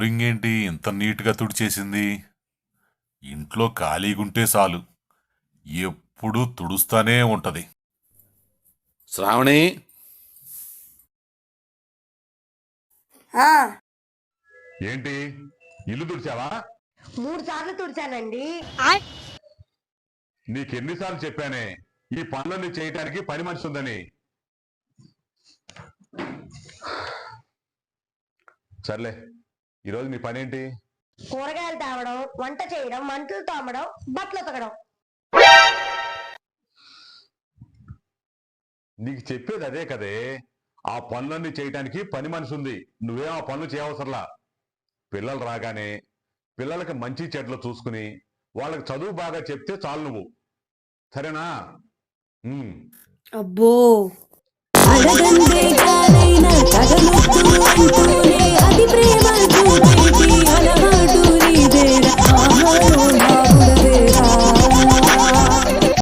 Flooring ఏంటి ఇంత నీట్గా తుడిచేసింది? ఇంట్లో ఖాళీగుంటే చాలు ఎప్పుడూ తుడుస్తానే ఉంటది. శ్రావణి, ఆ, ఏంటి ఇల్లు తుడిచావా? 3 సార్లు తుడిచానండి. నీకెన్నిసార్లు చెప్పానే ఈ పనులన్నీ చేయటానికి పని మనిషి ఉందని? సర్లే, ఈరోజు నీ పనేంటి? కూరగాయలు తేవడం, వంట చేయడం, మంటలు తోమడం, బట్టలు ఉతకడం. నీకు చెప్పేది అదే కదే. ఆ పనులన్నీ చేయటానికి పని మనిషి ఉంది. నువ్వేం ఆ పనులు చేయవసరలా. పిల్లలు రాగానే పిల్లలకి మంచి చెడ్లు చూసుకుని వాళ్ళకి చదువు బాగా చెప్తే చాలు నువ్వు. సరేనా? అబ్బో